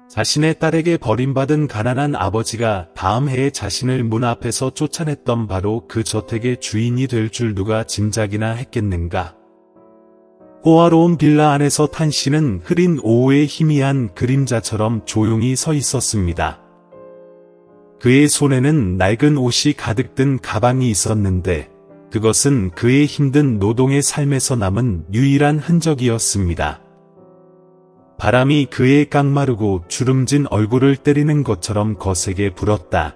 자신의 딸에게 버림받은 가난한 아버지가 다음 해에 자신을 문 앞에서 쫓아냈던 바로 그 저택의 주인이 될 줄 누가 짐작이나 했겠는가. 호화로운 빌라 안에서 탄 씨는 흐린 오후의 희미한 그림자처럼 조용히 서 있었습니다. 그의 손에는 낡은 옷이 가득 든 가방이 있었는데 그것은 그의 힘든 노동의 삶에서 남은 유일한 흔적이었습니다. 바람이 그의 깡마르고 주름진 얼굴을 때리는 것처럼 거세게 불었다.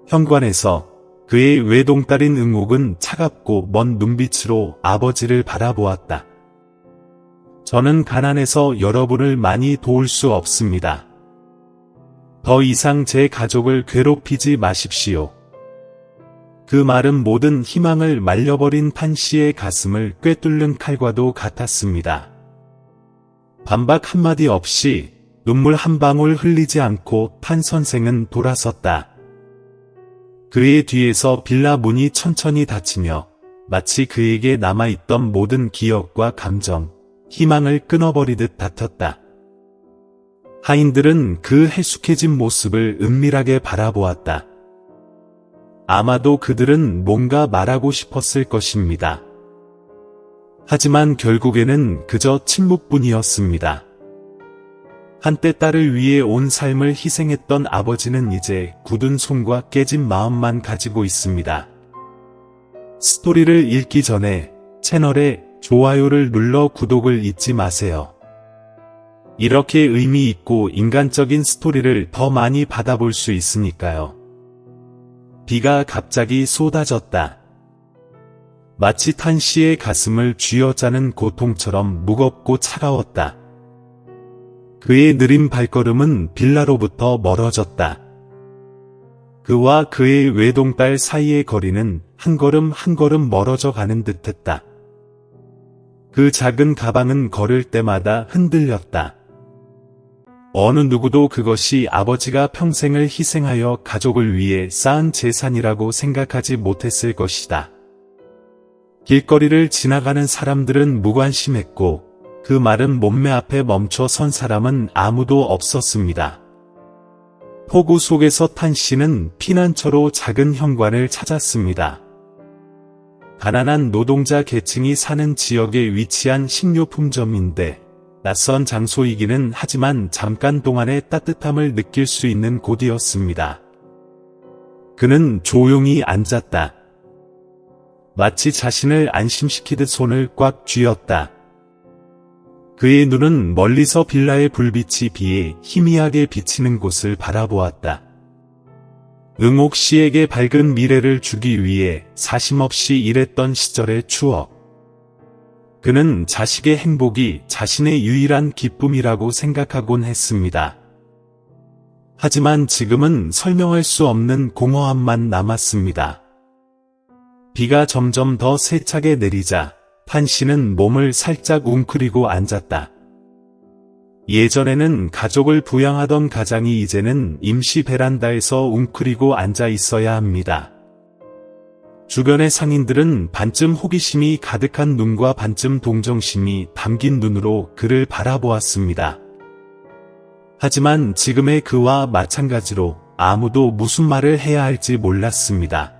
현관에서 그의 외동딸인 응옥은 차갑고 먼 눈빛으로 아버지를 바라보았다. 저는 가난해서 여러분을 많이 도울 수 없습니다. 더 이상 제 가족을 괴롭히지 마십시오. 그 말은 모든 희망을 말려버린 탄 씨의 가슴을 꿰뚫는 칼과도 같았습니다. 반박 한마디 없이 눈물 한 방울 흘리지 않고 탄 선생은 돌아섰다. 그의 뒤에서 빌라 문이 천천히 닫히며 마치 그에게 남아있던 모든 기억과 감정, 희망을 끊어버리듯 닫혔다. 하인들은 그 해숙해진 모습을 은밀하게 바라보았다. 아마도 그들은 뭔가 말하고 싶었을 것입니다. 하지만 결국에는 그저 침묵뿐이었습니다. 한때 딸을 위해 온 삶을 희생했던 아버지는 이제 굳은 손과 깨진 마음만 가지고 있습니다. 스토리를 읽기 전에 채널에 좋아요를 눌러 구독을 잊지 마세요. 이렇게 의미 있고 인간적인 스토리를 더 많이 받아볼 수 있으니까요. 비가 갑자기 쏟아졌다. 마치 탄 씨의 가슴을 쥐어짜는 고통처럼 무겁고 차가웠다. 그의 느린 발걸음은 빌라로부터 멀어졌다. 그와 그의 외동딸 사이의 거리는 한 걸음 한 걸음 멀어져 가는 듯했다. 그 작은 가방은 걸을 때마다 흔들렸다. 어느 누구도 그것이 아버지가 평생을 희생하여 가족을 위해 쌓은 재산이라고 생각하지 못했을 것이다. 길거리를 지나가는 사람들은 무관심했고 그 마른 몸매 앞에 멈춰 선 사람은 아무도 없었습니다. 폭우 속에서 탄 씨는 피난처로 작은 현관을 찾았습니다. 가난한 노동자 계층이 사는 지역에 위치한 식료품점인데 낯선 장소이기는 하지만 잠깐 동안의 따뜻함을 느낄 수 있는 곳이었습니다. 그는 조용히 앉았다. 마치 자신을 안심시키듯 손을 꽉 쥐었다. 그의 눈은 멀리서 빌라의 불빛이 비에 희미하게 비치는 곳을 바라보았다. 응옥 씨에게 밝은 미래를 주기 위해 사심없이 일했던 시절의 추억. 그는 자식의 행복이 자신의 유일한 기쁨이라고 생각하곤 했습니다. 하지만 지금은 설명할 수 없는 공허함만 남았습니다. 비가 점점 더 세차게 내리자 탄 씨는 몸을 살짝 웅크리고 앉았다. 예전에는 가족을 부양하던 가장이 이제는 임시 베란다에서 웅크리고 앉아 있어야 합니다. 주변의 상인들은 반쯤 호기심이 가득한 눈과 반쯤 동정심이 담긴 눈으로 그를 바라보았습니다. 하지만 지금의 그와 마찬가지로 아무도 무슨 말을 해야 할지 몰랐습니다.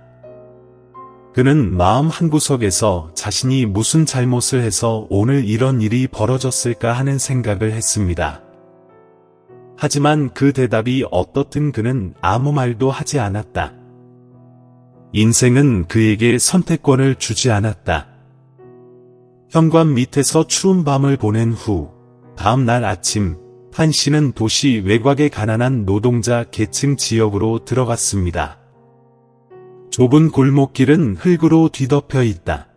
그는 마음 한구석에서 자신이 무슨 잘못을 해서 오늘 이런 일이 벌어졌을까 하는 생각을 했습니다. 하지만 그 대답이 어떻든 그는 아무 말도 하지 않았다. 인생은 그에게 선택권을 주지 않았다. 현관 밑에서 추운 밤을 보낸 후 다음 날 아침 탄 씨는 도시 외곽의 가난한 노동자 계층 지역으로 들어갔습니다. 좁은 골목길은 흙으로 뒤덮여 있다.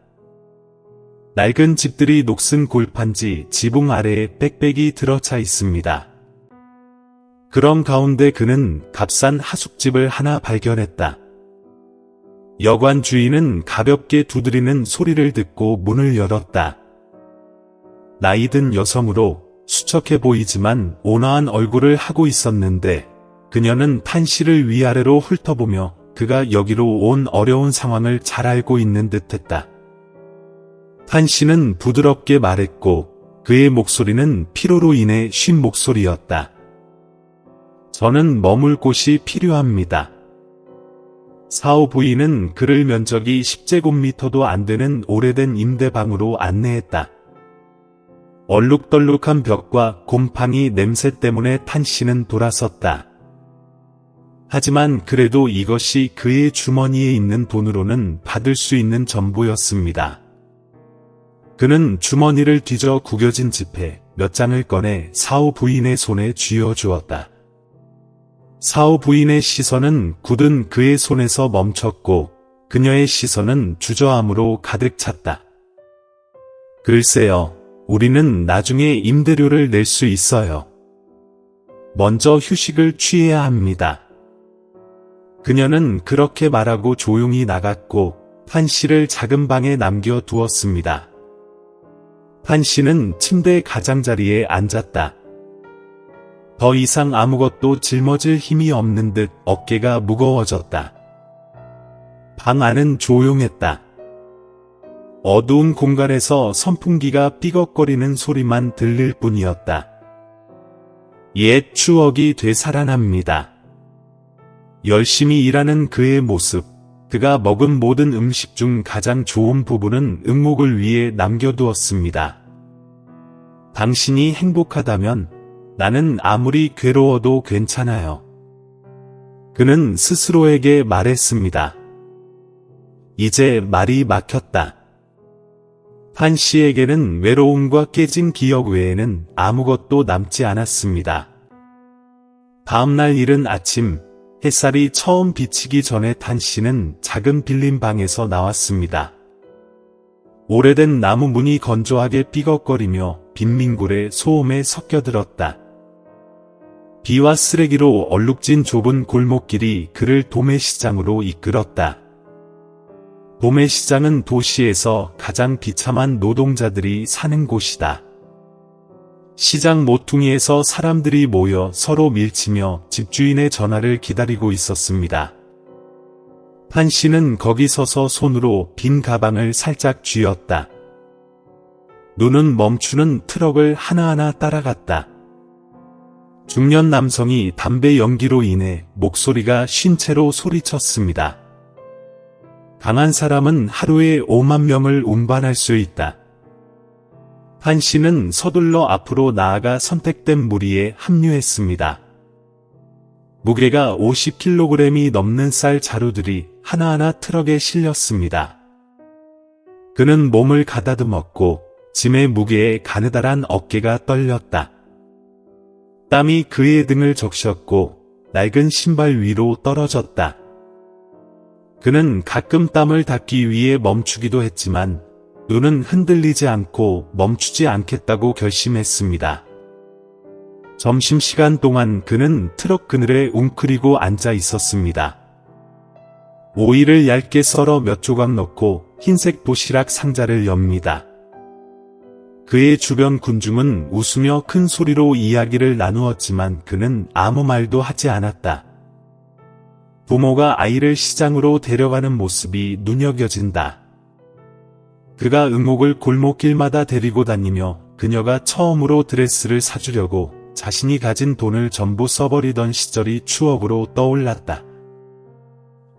낡은 집들이 녹슨 골판지 지붕 아래에 빽빽이 들어차 있습니다. 그런 가운데 그는 값싼 하숙집을 하나 발견했다. 여관 주인은 가볍게 두드리는 소리를 듣고 문을 열었다. 나이든 여성으로 수척해 보이지만 온화한 얼굴을 하고 있었는데 그녀는 탄 씨를 위아래로 훑어보며 그가 여기로 온 어려운 상황을 잘 알고 있는 듯했다. 탄 씨는 부드럽게 말했고 그의 목소리는 피로로 인해 쉰 목소리였다. 저는 머물 곳이 필요합니다. 사오 부인은 그를 면적이 10제곱미터도 안 되는 오래된 임대방으로 안내했다. 얼룩덜룩한 벽과 곰팡이 냄새 때문에 판 씨는 돌아섰다. 하지만 그래도 이것이 그의 주머니에 있는 돈으로는 받을 수 있는 전부였습니다. 그는 주머니를 뒤져 구겨진 지폐 몇 장을 꺼내 사오 부인의 손에 쥐어주었다. 사오 부인의 시선은 굳은 그의 손에서 멈췄고 그녀의 시선은 주저함으로 가득 찼다. 글쎄요, 우리는 나중에 임대료를 낼 수 있어요. 먼저 휴식을 취해야 합니다. 그녀는 그렇게 말하고 조용히 나갔고 판 씨를 작은 방에 남겨두었습니다. 판 씨는 침대 가장자리에 앉았다. 더 이상 아무것도 짊어질 힘이 없는 듯 어깨가 무거워졌다. 방 안은 조용했다. 어두운 공간에서 선풍기가 삐걱거리는 소리만 들릴 뿐이었다. 옛 추억이 되살아납니다. 열심히 일하는 그의 모습, 그가 먹은 모든 음식 중 가장 좋은 부분은 응목을 위해 남겨두었습니다. 당신이 행복하다면 나는 아무리 괴로워도 괜찮아요. 그는 스스로에게 말했습니다. 이제 말이 막혔다. 판 씨에게는 외로움과 깨진 기억 외에는 아무것도 남지 않았습니다. 다음날 이른 아침, 햇살이 처음 비치기 전에 판 씨는 작은 빌린 방에서 나왔습니다. 오래된 나무 문이 건조하게 삐걱거리며 빈민굴의 소음에 섞여들었다. 비와 쓰레기로 얼룩진 좁은 골목길이 그를 도매시장으로 이끌었다. 도매시장은 도시에서 가장 비참한 노동자들이 사는 곳이다. 시장 모퉁이에서 사람들이 모여 서로 밀치며 집주인의 전화를 기다리고 있었습니다. 판 씨는 거기 서서 손으로 빈 가방을 살짝 쥐었다. 눈은 멈추는 트럭을 하나하나 따라갔다. 중년 남성이 담배 연기로 인해 목소리가 쉰 채로 소리쳤습니다. 강한 사람은 하루에 5만 명을 운반할 수 있다. 판 씨는 서둘러 앞으로 나아가 선택된 무리에 합류했습니다. 무게가 50kg이 넘는 쌀 자루들이 하나하나 트럭에 실렸습니다. 그는 몸을 가다듬었고 짐의 무게에 가느다란 어깨가 떨렸다. 땀이 그의 등을 적셨고 낡은 신발 위로 떨어졌다. 그는 가끔 땀을 닦기 위해 멈추기도 했지만 눈은 흔들리지 않고 멈추지 않겠다고 결심했습니다. 점심시간 동안 그는 트럭 그늘에 웅크리고 앉아 있었습니다. 오이를 얇게 썰어 몇 조각 넣고 흰색 도시락 상자를 엽니다. 그의 주변 군중은 웃으며 큰 소리로 이야기를 나누었지만 그는 아무 말도 하지 않았다. 부모가 아이를 시장으로 데려가는 모습이 눈여겨진다. 그가 응옥을 골목길마다 데리고 다니며 그녀가 처음으로 드레스를 사주려고 자신이 가진 돈을 전부 써버리던 시절이 추억으로 떠올랐다.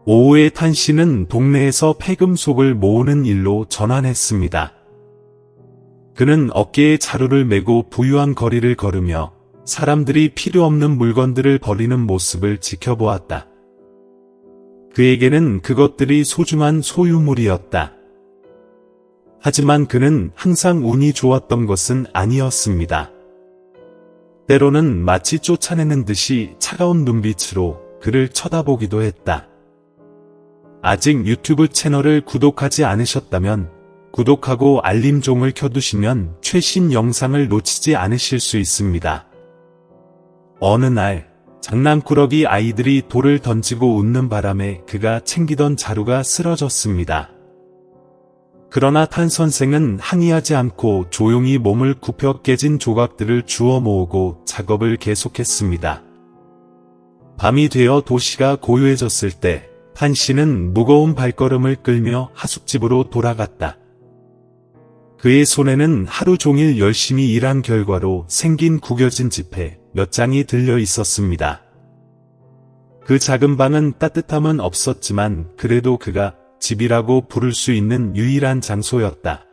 오후에 판 씨는 동네에서 폐금속을 모으는 일로 전환했습니다. 그는 어깨에 자루를 메고 부유한 거리를 걸으며 사람들이 필요 없는 물건들을 버리는 모습을 지켜보았다. 그에게는 그것들이 소중한 소유물이었다. 하지만 그는 항상 운이 좋았던 것은 아니었습니다. 때로는 마치 쫓아내는 듯이 차가운 눈빛으로 그를 쳐다보기도 했다. 아직 유튜브 채널을 구독하지 않으셨다면 구독하고 알림종을 켜두시면 최신 영상을 놓치지 않으실 수 있습니다. 어느 날 장난꾸러기 아이들이 돌을 던지고 웃는 바람에 그가 챙기던 자루가 쓰러졌습니다. 그러나 판 선생은 항의하지 않고 조용히 몸을 굽혀 깨진 조각들을 주워 모으고 작업을 계속했습니다. 밤이 되어 도시가 고요해졌을 때 판 씨는 무거운 발걸음을 끌며 하숙집으로 돌아갔다. 그의 손에는 하루 종일 열심히 일한 결과로 생긴 구겨진 지폐 몇 장이 들려 있었습니다. 그 작은 방은 따뜻함은 없었지만 그래도 그가 집이라고 부를 수 있는 유일한 장소였다.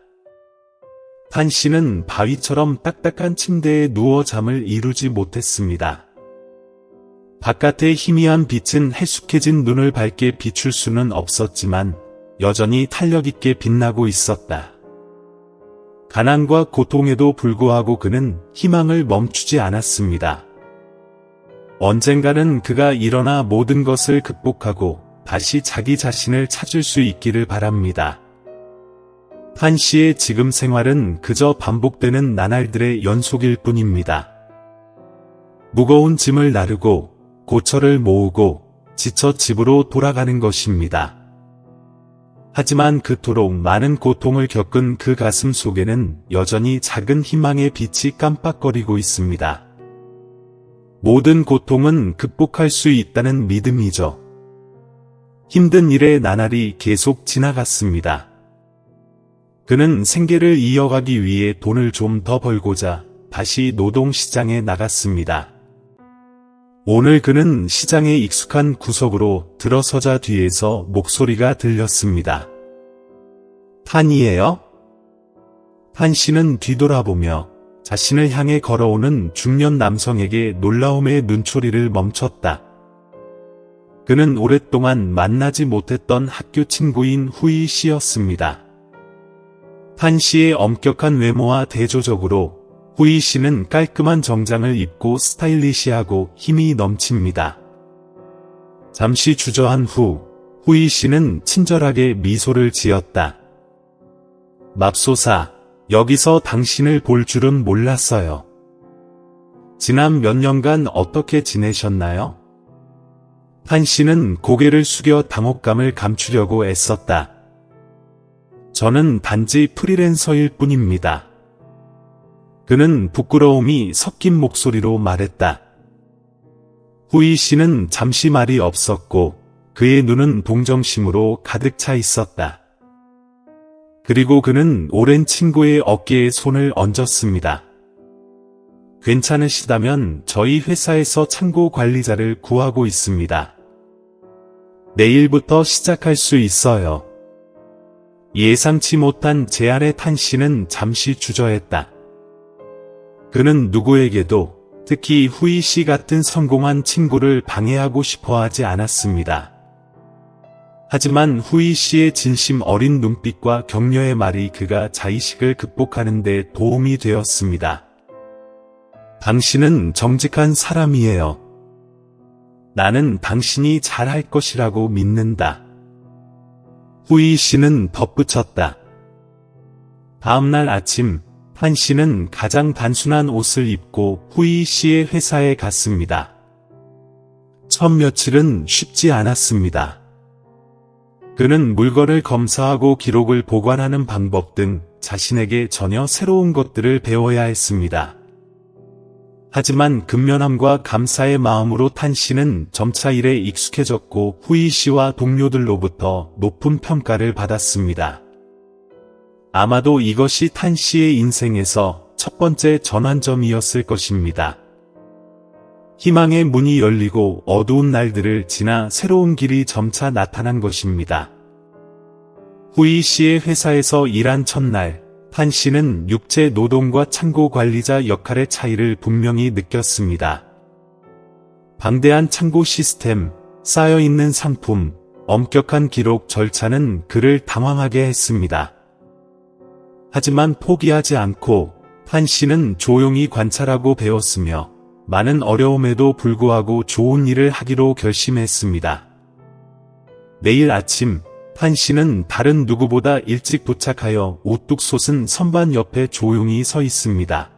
판 씨는 바위처럼 딱딱한 침대에 누워 잠을 이루지 못했습니다. 바깥의 희미한 빛은 해숙해진 눈을 밝게 비출 수는 없었지만 여전히 탄력있게 빛나고 있었다. 가난과 고통에도 불구하고 그는 희망을 멈추지 않았습니다. 언젠가는 그가 일어나 모든 것을 극복하고 다시 자기 자신을 찾을 수 있기를 바랍니다. 판 씨의 지금 생활은 그저 반복되는 나날들의 연속일 뿐입니다. 무거운 짐을 나르고 고철을 모으고 지쳐 집으로 돌아가는 것입니다. 하지만 그토록 많은 고통을 겪은 그 가슴 속에는 여전히 작은 희망의 빛이 깜빡거리고 있습니다. 모든 고통은 극복할 수 있다는 믿음이죠. 힘든 일의 나날이 계속 지나갔습니다. 그는 생계를 이어가기 위해 돈을 좀 더 벌고자 다시 노동시장에 나갔습니다. 오늘 그는 시장의 익숙한 구석으로 들어서자 뒤에서 목소리가 들렸습니다. 판이에요? 판 씨는 뒤돌아보며 자신을 향해 걸어오는 중년 남성에게 놀라움의 눈초리를 멈췄다. 그는 오랫동안 만나지 못했던 학교 친구인 후이 씨였습니다. 판 씨의 엄격한 외모와 대조적으로 후이 씨는 깔끔한 정장을 입고 스타일리시하고 힘이 넘칩니다. 잠시 주저한 후 후이 씨는 친절하게 미소를 지었다. 맙소사, 여기서 당신을 볼 줄은 몰랐어요. 지난 몇 년간 어떻게 지내셨나요? 판 씨는 고개를 숙여 당혹감을 감추려고 애썼다. 저는 단지 프리랜서일 뿐입니다. 그는 부끄러움이 섞인 목소리로 말했다. 후이 씨는 잠시 말이 없었고 그의 눈은 동정심으로 가득 차 있었다. 그리고 그는 오랜 친구의 어깨에 손을 얹었습니다. 괜찮으시다면 저희 회사에서 창고 관리자를 구하고 있습니다. 내일부터 시작할 수 있어요. 예상치 못한 제안에 판 씨는 잠시 주저했다. 그는 누구에게도 특히 후이 씨 같은 성공한 친구를 방해하고 싶어 하지 않았습니다. 하지만 후이 씨의 진심 어린 눈빛과 격려의 말이 그가 자의식을 극복하는 데 도움이 되었습니다. 당신은 정직한 사람이에요. 나는 당신이 잘할 것이라고 믿는다. 후이 씨는 덧붙였다. 다음날 아침, 판 씨는 가장 단순한 옷을 입고 후이 씨의 회사에 갔습니다. 첫 며칠은 쉽지 않았습니다. 그는 물건을 검사하고 기록을 보관하는 방법 등 자신에게 전혀 새로운 것들을 배워야 했습니다. 하지만 근면함과 감사의 마음으로 탄 씨는 점차 일에 익숙해졌고 후이 씨와 동료들로부터 높은 평가를 받았습니다. 아마도 이것이 탄 씨의 인생에서 첫 번째 전환점이었을 것입니다. 희망의 문이 열리고 어두운 날들을 지나 새로운 길이 점차 나타난 것입니다. 후이 씨의 회사에서 일한 첫날, 판 씨는 육체 노동과 창고 관리자 역할의 차이를 분명히 느꼈습니다. 방대한 창고 시스템, 쌓여있는 상품, 엄격한 기록 절차는 그를 당황하게 했습니다. 하지만 포기하지 않고 판 씨는 조용히 관찰하고 배웠으며 많은 어려움에도 불구하고 좋은 일을 하기로 결심했습니다. 내일 아침, 판 씨는 다른 누구보다 일찍 도착하여 우뚝 솟은 선반 옆에 조용히 서 있습니다.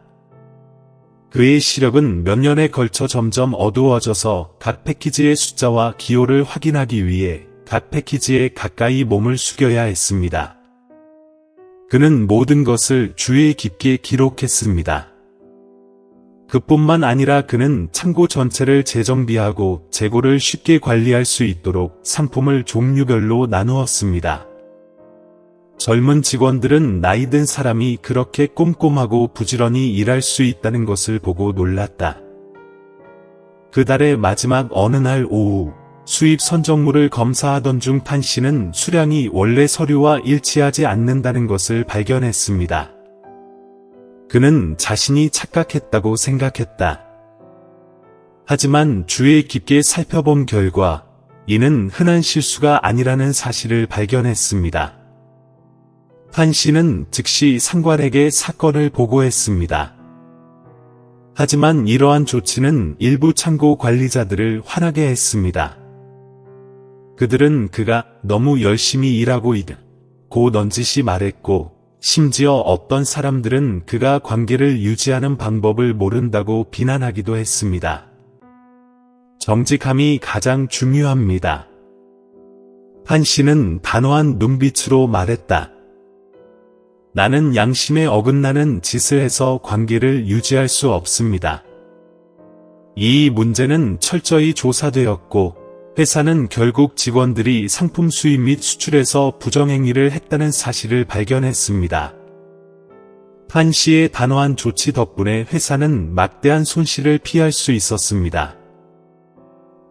그의 시력은 몇 년에 걸쳐 점점 어두워져서 각 패키지의 숫자와 기호를 확인하기 위해 각 패키지에 가까이 몸을 숙여야 했습니다. 그는 모든 것을 주의 깊게 기록했습니다. 그뿐만 아니라 그는 창고 전체를 재정비하고 재고를 쉽게 관리할 수 있도록 상품을 종류별로 나누었습니다. 젊은 직원들은 나이 든 사람이 그렇게 꼼꼼하고 부지런히 일할 수 있다는 것을 보고 놀랐다. 그 달의 마지막 어느 날 오후, 수입 선적물을 검사하던 중 판 씨는 수량이 원래 서류와 일치하지 않는다는 것을 발견했습니다. 그는 자신이 착각했다고 생각했다. 하지만 주의 깊게 살펴본 결과 이는 흔한 실수가 아니라는 사실을 발견했습니다. 판 씨는 즉시 상관에게 사건을 보고했습니다. 하지만 이러한 조치는 일부 창고 관리자들을 화나게 했습니다. 그들은 그가 너무 열심히 일하고 있고 넌지시 말했고, 심지어 어떤 사람들은 그가 관계를 유지하는 방법을 모른다고 비난하기도 했습니다. 정직함이 가장 중요합니다. 판 씨는 단호한 눈빛으로 말했다. 나는 양심에 어긋나는 짓을 해서 관계를 유지할 수 없습니다. 이 문제는 철저히 조사되었고, 회사는 결국 직원들이 상품 수입 및 수출에서 부정행위를 했다는 사실을 발견했습니다. 판 씨의 단호한 조치 덕분에 회사는 막대한 손실을 피할 수 있었습니다.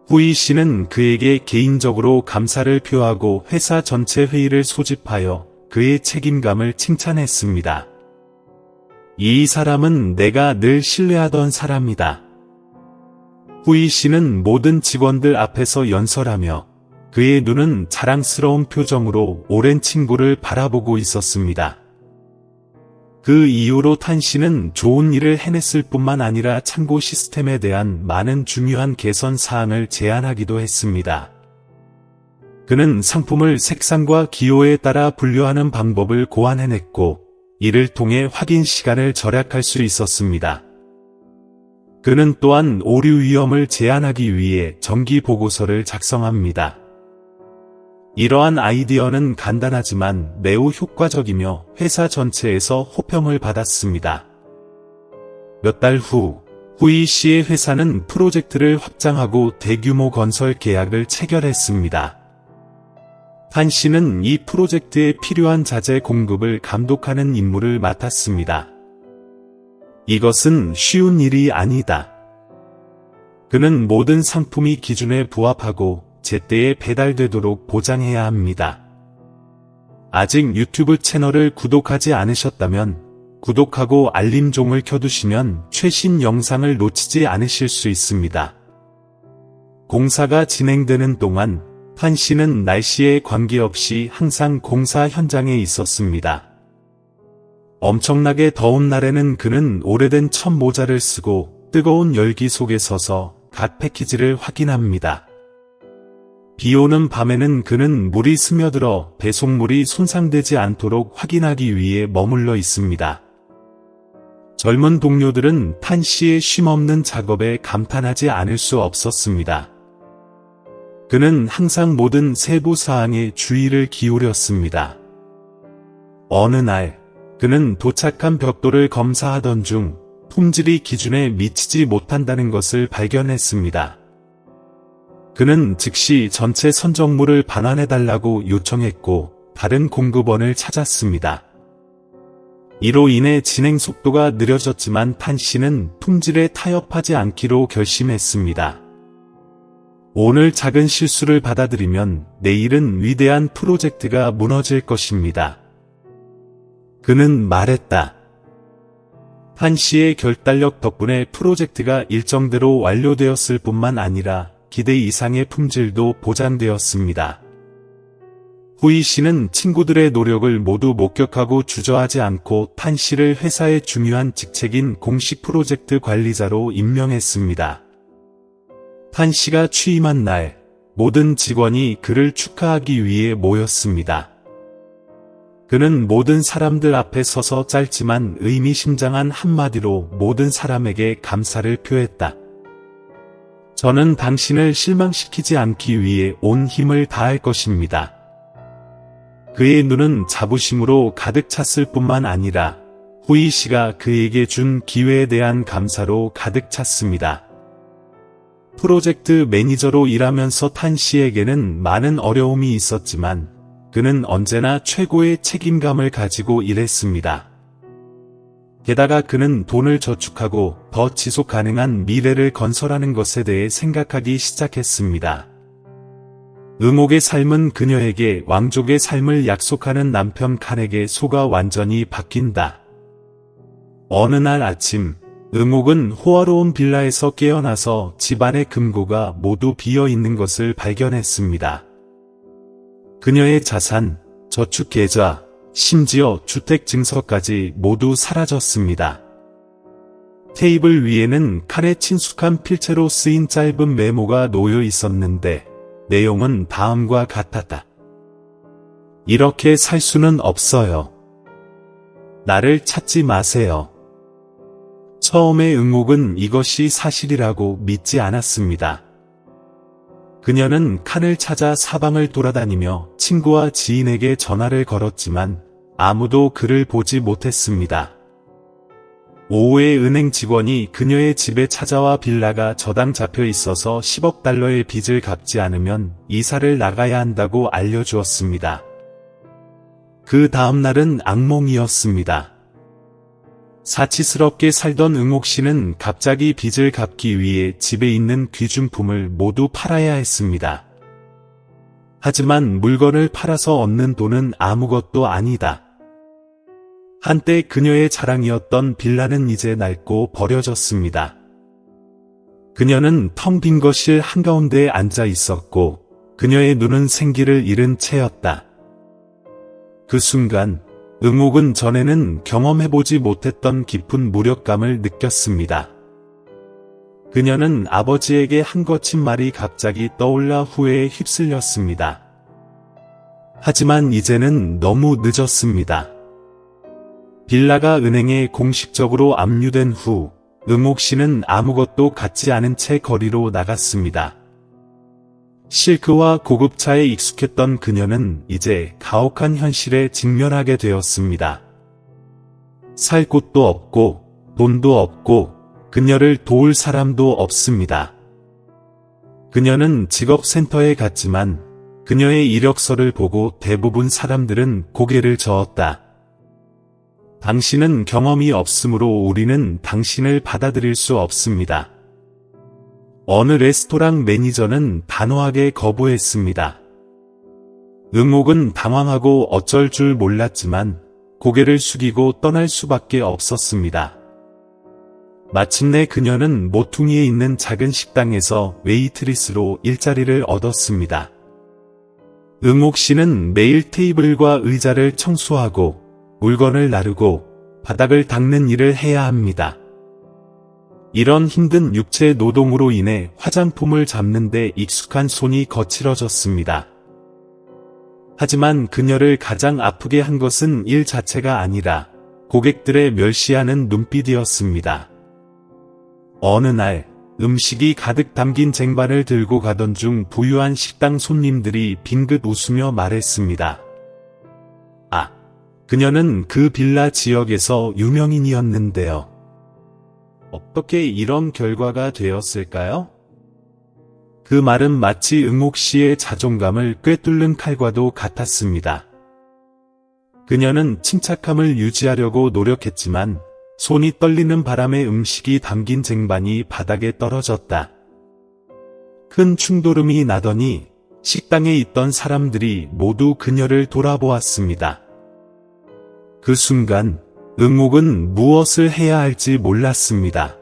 후이 씨는 그에게 개인적으로 감사를 표하고 회사 전체 회의를 소집하여 그의 책임감을 칭찬했습니다. 이 사람은 내가 늘 신뢰하던 사람이다. 후이 씨는 모든 직원들 앞에서 연설하며 그의 눈은 자랑스러운 표정으로 오랜 친구를 바라보고 있었습니다. 그 이후로 탄 씨는 좋은 일을 해냈을 뿐만 아니라 창고 시스템에 대한 많은 중요한 개선 사항을 제안하기도 했습니다. 그는 상품을 색상과 기호에 따라 분류하는 방법을 고안해냈고, 이를 통해 확인 시간을 절약할 수 있었습니다. 그는 또한 오류 위험을 제한하기 위해 정기 보고서를 작성합니다. 이러한 아이디어는 간단하지만 매우 효과적이며 회사 전체에서 호평을 받았습니다. 몇 달 후, 후이 씨의 회사는 프로젝트를 확장하고 대규모 건설 계약을 체결했습니다. 판 씨는 이 프로젝트에 필요한 자재 공급을 감독하는 임무를 맡았습니다. 이것은 쉬운 일이 아니다. 그는 모든 상품이 기준에 부합하고 제때에 배달되도록 보장해야 합니다. 아직 유튜브 채널을 구독하지 않으셨다면 구독하고 알림종을 켜두시면 최신 영상을 놓치지 않으실 수 있습니다. 공사가 진행되는 동안 판 씨는 날씨에 관계없이 항상 공사 현장에 있었습니다. 엄청나게 더운 날에는 그는 오래된 천 모자를 쓰고 뜨거운 열기 속에 서서 각 패키지를 확인합니다. 비 오는 밤에는 그는 물이 스며들어 배송물이 손상되지 않도록 확인하기 위해 머물러 있습니다. 젊은 동료들은 판 씨의 쉼없는 작업에 감탄하지 않을 수 없었습니다. 그는 항상 모든 세부 사항에 주의를 기울였습니다. 어느 날, 그는 도착한 벽돌을 검사하던 중 품질이 기준에 미치지 못한다는 것을 발견했습니다. 그는 즉시 전체 선적물을 반환해달라고 요청했고 다른 공급원을 찾았습니다. 이로 인해 진행 속도가 느려졌지만 판 씨는 품질에 타협하지 않기로 결심했습니다. 오늘 작은 실수를 받아들이면 내일은 위대한 프로젝트가 무너질 것입니다. 그는 말했다. 판 씨의 결단력 덕분에 프로젝트가 일정대로 완료되었을 뿐만 아니라 기대 이상의 품질도 보장되었습니다. 후이 씨는 친구들의 노력을 모두 목격하고 주저하지 않고 판 씨를 회사의 중요한 직책인 공식 프로젝트 관리자로 임명했습니다. 판 씨가 취임한 날, 모든 직원이 그를 축하하기 위해 모였습니다. 그는 모든 사람들 앞에 서서 짧지만 의미심장한 한마디로 모든 사람에게 감사를 표했다. 저는 당신을 실망시키지 않기 위해 온 힘을 다할 것입니다. 그의 눈은 자부심으로 가득 찼을 뿐만 아니라 후이 씨가 그에게 준 기회에 대한 감사로 가득 찼습니다. 프로젝트 매니저로 일하면서 탄 씨에게는 많은 어려움이 있었지만 그는 언제나 최고의 책임감을 가지고 일했습니다. 게다가 그는 돈을 저축하고 더 지속 가능한 미래를 건설하는 것에 대해 생각하기 시작했습니다. 응옥의 삶은 그녀에게 왕족의 삶을 약속하는 남편 칸에게 속아 완전히 바뀐다. 어느 날 아침, 응옥은 호화로운 빌라에서 깨어나서 집안의 금고가 모두 비어 있는 것을 발견했습니다. 그녀의 자산, 저축계좌, 심지어 주택증서까지 모두 사라졌습니다. 테이블 위에는 칸의 친숙한 필체로 쓰인 짧은 메모가 놓여 있었는데 내용은 다음과 같았다. 이렇게 살 수는 없어요. 나를 찾지 마세요. 처음에 응옥은 이것이 사실이라고 믿지 않았습니다. 그녀는 칸을 찾아 사방을 돌아다니며 친구와 지인에게 전화를 걸었지만 아무도 그를 보지 못했습니다. 오후에 은행 직원이 그녀의 집에 찾아와 빌라가 저당 잡혀 있어서 10억 달러의 빚을 갚지 않으면 이사를 나가야 한다고 알려주었습니다. 그 다음 날은 악몽이었습니다. 사치스럽게 살던 응옥 씨는 갑자기 빚을 갚기 위해 집에 있는 귀중품을 모두 팔아야 했습니다. 하지만 물건을 팔아서 얻는 돈은 아무것도 아니다. 한때 그녀의 자랑이었던 빌라는 이제 낡고 버려졌습니다. 그녀는 텅 빈 거실 한가운데에 앉아 있었고 그녀의 눈은 생기를 잃은 채였다. 그 순간 응옥은 전에는 경험해보지 못했던 깊은 무력감을 느꼈습니다. 그녀는 아버지에게 한 거친 말이 갑자기 떠올라 후회에 휩쓸렸습니다. 하지만 이제는 너무 늦었습니다. 빌라가 은행에 공식적으로 압류된 후 응옥 씨는 아무것도 갖지 않은 채 거리로 나갔습니다. 실크와 고급차에 익숙했던 그녀는 이제 가혹한 현실에 직면하게 되었습니다. 살 곳도 없고 돈도 없고 그녀를 도울 사람도 없습니다. 그녀는 직업센터에 갔지만 그녀의 이력서를 보고 대부분 사람들은 고개를 저었다. 당신은 경험이 없으므로 우리는 당신을 받아들일 수 없습니다. 어느 레스토랑 매니저는 단호하게 거부했습니다. 응옥은 당황하고 어쩔 줄 몰랐지만 고개를 숙이고 떠날 수밖에 없었습니다. 마침내 그녀는 모퉁이에 있는 작은 식당에서 웨이트리스로 일자리를 얻었습니다. 응옥 씨는 매일 테이블과 의자를 청소하고 물건을 나르고 바닥을 닦는 일을 해야 합니다. 이런 힘든 육체 노동으로 인해 화장품을 잡는 데 익숙한 손이 거칠어졌습니다. 하지만 그녀를 가장 아프게 한 것은 일 자체가 아니라 고객들의 멸시하는 눈빛이었습니다. 어느 날 음식이 가득 담긴 쟁반을 들고 가던 중 부유한 식당 손님들이 빙긋 웃으며 말했습니다. 아, 그녀는 그 빌라 지역에서 유명인이었는데요. 어떻게 이런 결과가 되었을까요? 그 말은 마치 응옥 씨의 자존감을 꿰뚫는 칼과도 같았습니다. 그녀는 침착함을 유지하려고 노력했지만 손이 떨리는 바람에 음식이 담긴 쟁반이 바닥에 떨어졌다. 큰 충돌음이 나더니 식당에 있던 사람들이 모두 그녀를 돌아보았습니다. 그 순간 응옥은 무엇을 해야 할지 몰랐습니다.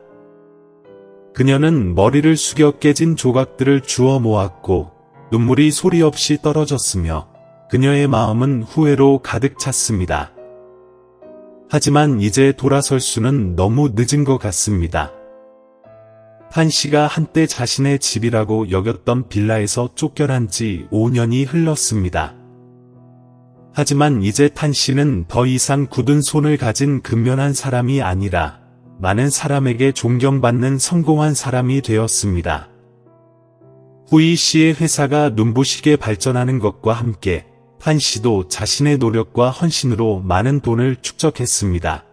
그녀는 머리를 숙여 깨진 조각들을 주워 모았고 눈물이 소리 없이 떨어졌으며 그녀의 마음은 후회로 가득 찼습니다. 하지만 이제 돌아설 수는 너무 늦은 것 같습니다. 판 씨가 한때 자신의 집이라고 여겼던 빌라에서 쫓겨난 지 5년이 흘렀습니다. 하지만 이제 탄 씨는 더 이상 굳은 손을 가진 근면한 사람이 아니라 많은 사람에게 존경받는 성공한 사람이 되었습니다. 후이 씨의 회사가 눈부시게 발전하는 것과 함께 탄 씨도 자신의 노력과 헌신으로 많은 돈을 축적했습니다.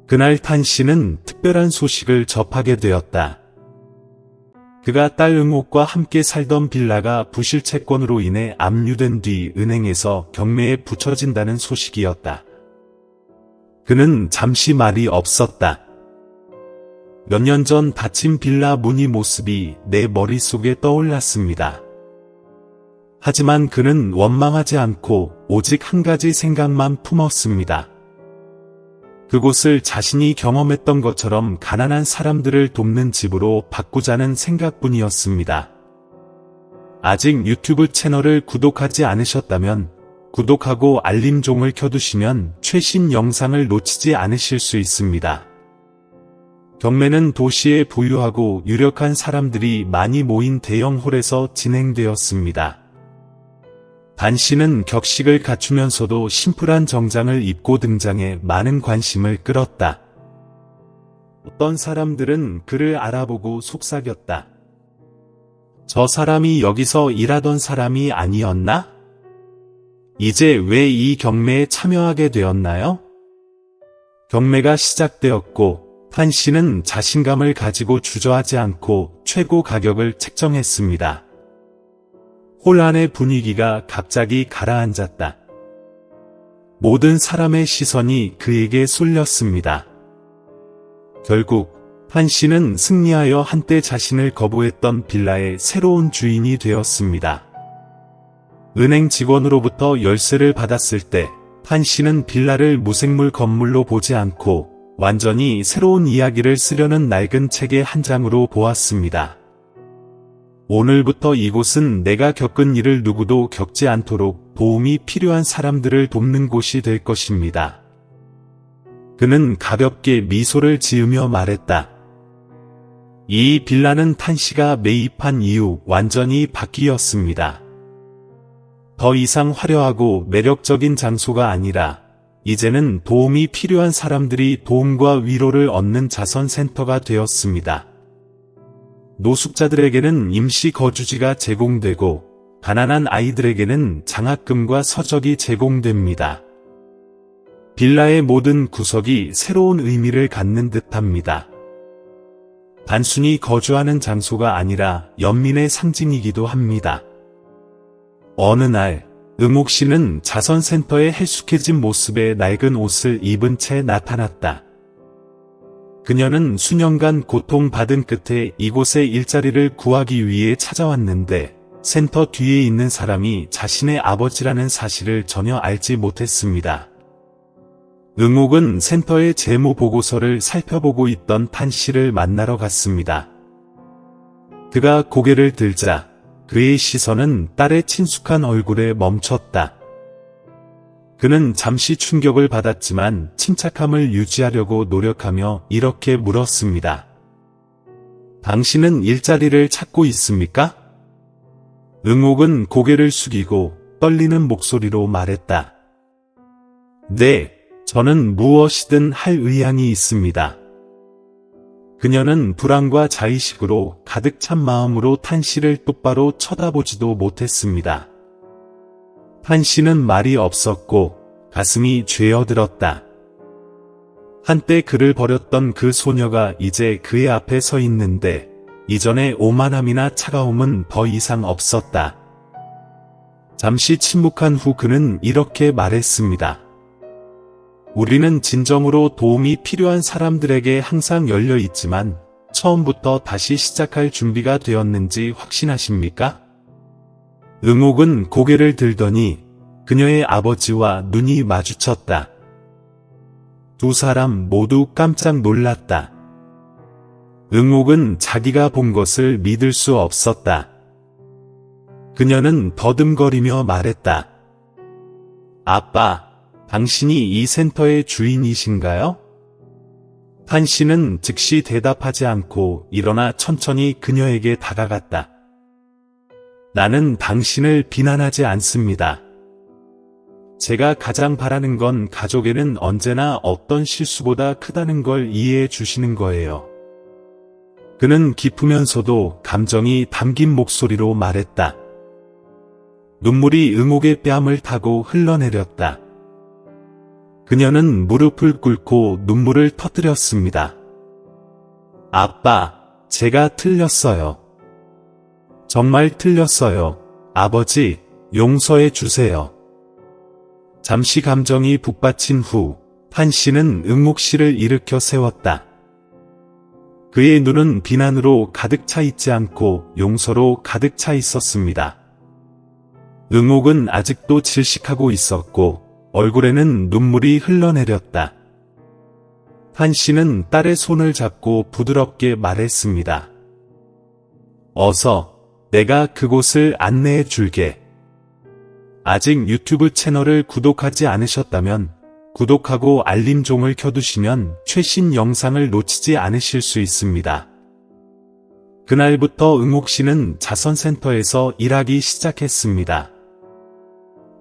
그날 탄 씨는 특별한 소식을 접하게 되었다. 그가 딸 응옥과 함께 살던 빌라가 부실 채권으로 인해 압류된 뒤 은행에서 경매에 붙여진다는 소식이었다. 그는 잠시 말이 없었다. 몇 년 전 닫힌 빌라 문의 모습이 내 머릿속에 떠올랐습니다. 하지만 그는 원망하지 않고 오직 한 가지 생각만 품었습니다. 그곳을 자신이 경험했던 것처럼 가난한 사람들을 돕는 집으로 바꾸자는 생각뿐이었습니다. 아직 유튜브 채널을 구독하지 않으셨다면 구독하고 알림종을 켜두시면 최신 영상을 놓치지 않으실 수 있습니다. 경매는 도시의 부유하고 유력한 사람들이 많이 모인 대형 홀에서 진행되었습니다. 단 씨는 격식을 갖추면서도 심플한 정장을 입고 등장해 많은 관심을 끌었다. 어떤 사람들은 그를 알아보고 속삭였다. 저 사람이 여기서 일하던 사람이 아니었나? 이제 왜 이 경매에 참여하게 되었나요? 경매가 시작되었고 판 씨는 자신감을 가지고 주저하지 않고 최고 가격을 책정했습니다. 홀 안의 분위기가 갑자기 가라앉았다. 모든 사람의 시선이 그에게 쏠렸습니다. 결국 판 씨는 승리하여 한때 자신을 거부했던 빌라의 새로운 주인이 되었습니다. 은행 직원으로부터 열쇠를 받았을 때 판 씨는 빌라를 무생물 건물로 보지 않고 완전히 새로운 이야기를 쓰려는 낡은 책의 한 장으로 보았습니다. 오늘부터 이곳은 내가 겪은 일을 누구도 겪지 않도록 도움이 필요한 사람들을 돕는 곳이 될 것입니다. 그는 가볍게 미소를 지으며 말했다. 이 빌라는 탄 씨가 매입한 이후 완전히 바뀌었습니다. 더 이상 화려하고 매력적인 장소가 아니라 이제는 도움이 필요한 사람들이 도움과 위로를 얻는 자선센터가 되었습니다. 노숙자들에게는 임시 거주지가 제공되고 가난한 아이들에게는 장학금과 서적이 제공됩니다. 빌라의 모든 구석이 새로운 의미를 갖는 듯합니다. 단순히 거주하는 장소가 아니라 연민의 상징이기도 합니다. 어느 날 응옥 씨는 자선센터에 헬쑥해진 모습의 낡은 옷을 입은 채 나타났다. 그녀는 수년간 고통받은 끝에 이곳에 일자리를 구하기 위해 찾아왔는데 센터 뒤에 있는 사람이 자신의 아버지라는 사실을 전혀 알지 못했습니다. 응옥은 센터의 재무 보고서를 살펴보고 있던 판 씨를 만나러 갔습니다. 그가 고개를 들자 그의 시선은 딸의 친숙한 얼굴에 멈췄다. 그는 잠시 충격을 받았지만 침착함을 유지하려고 노력하며 이렇게 물었습니다. 당신은 일자리를 찾고 있습니까? 응옥은 고개를 숙이고 떨리는 목소리로 말했다. 네, 저는 무엇이든 할 의향이 있습니다. 그녀는 불안과 자의식으로 가득 찬 마음으로 탄 씨를 똑바로 쳐다보지도 못했습니다. 판 씨는 말이 없었고 가슴이 죄어들었다. 한때 그를 버렸던 그 소녀가 이제 그의 앞에 서 있는데 이전의 오만함이나 차가움은 더 이상 없었다. 잠시 침묵한 후 그는 이렇게 말했습니다. 우리는 진정으로 도움이 필요한 사람들에게 항상 열려 있지만 처음부터 다시 시작할 준비가 되었는지 확신하십니까? 응옥은 고개를 들더니 그녀의 아버지와 눈이 마주쳤다. 두 사람 모두 깜짝 놀랐다. 응옥은 자기가 본 것을 믿을 수 없었다. 그녀는 더듬거리며 말했다. 아빠, 당신이 이 센터의 주인이신가요? 판 씨는 즉시 대답하지 않고 일어나 천천히 그녀에게 다가갔다. 나는 당신을 비난하지 않습니다. 제가 가장 바라는 건 가족에는 언제나 어떤 실수보다 크다는 걸 이해해 주시는 거예요. 그는 깊으면서도 감정이 담긴 목소리로 말했다. 눈물이 응옥의 뺨을 타고 흘러내렸다. 그녀는 무릎을 꿇고 눈물을 터뜨렸습니다. 아빠, 제가 틀렸어요. 정말 틀렸어요. 아버지, 용서해 주세요. 잠시 감정이 북받친 후 판 씨는 응옥 씨를 일으켜 세웠다. 그의 눈은 비난으로 가득 차 있지 않고 용서로 가득 차 있었습니다. 응옥은 아직도 질식하고 있었고 얼굴에는 눈물이 흘러내렸다. 판 씨는 딸의 손을 잡고 부드럽게 말했습니다. 어서 내가 그곳을 안내해 줄게. 아직 유튜브 채널을 구독하지 않으셨다면 구독하고 알림종을 켜두시면 최신 영상을 놓치지 않으실 수 있습니다. 그날부터 응옥 씨는 자선센터에서 일하기 시작했습니다.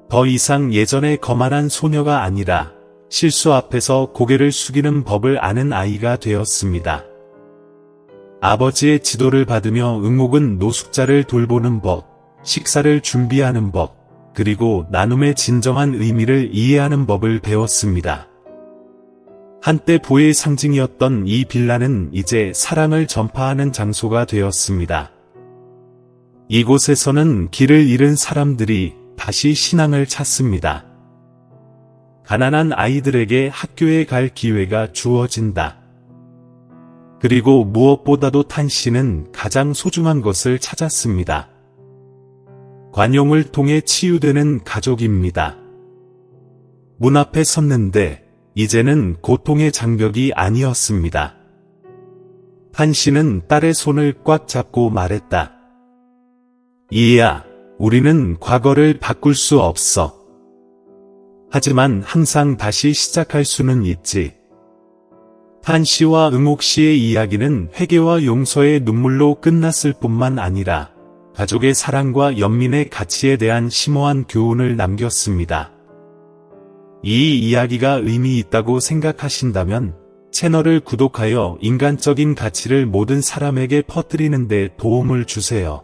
더 이상 예전의 거만한 소녀가 아니라 실수 앞에서 고개를 숙이는 법을 아는 아이가 되었습니다. 아버지의 지도를 받으며 응옥은 노숙자를 돌보는 법, 식사를 준비하는 법, 그리고 나눔의 진정한 의미를 이해하는 법을 배웠습니다. 한때 보혜의 상징이었던 이 빌라는 이제 사랑을 전파하는 장소가 되었습니다. 이곳에서는 길을 잃은 사람들이 다시 신앙을 찾습니다. 가난한 아이들에게 학교에 갈 기회가 주어진다. 그리고 무엇보다도 탄 씨는 가장 소중한 것을 찾았습니다. 관용을 통해 치유되는 가족입니다. 문 앞에 섰는데 이제는 고통의 장벽이 아니었습니다. 탄 씨는 딸의 손을 꽉 잡고 말했다. 이해야, 우리는 과거를 바꿀 수 없어. 하지만 항상 다시 시작할 수는 있지. 탄 씨와 응옥 씨의 이야기는 회개와 용서의 눈물로 끝났을 뿐만 아니라 가족의 사랑과 연민의 가치에 대한 심오한 교훈을 남겼습니다. 이 이야기가 의미 있다고 생각하신다면 채널을 구독하여 인간적인 가치를 모든 사람에게 퍼뜨리는 데 도움을 주세요.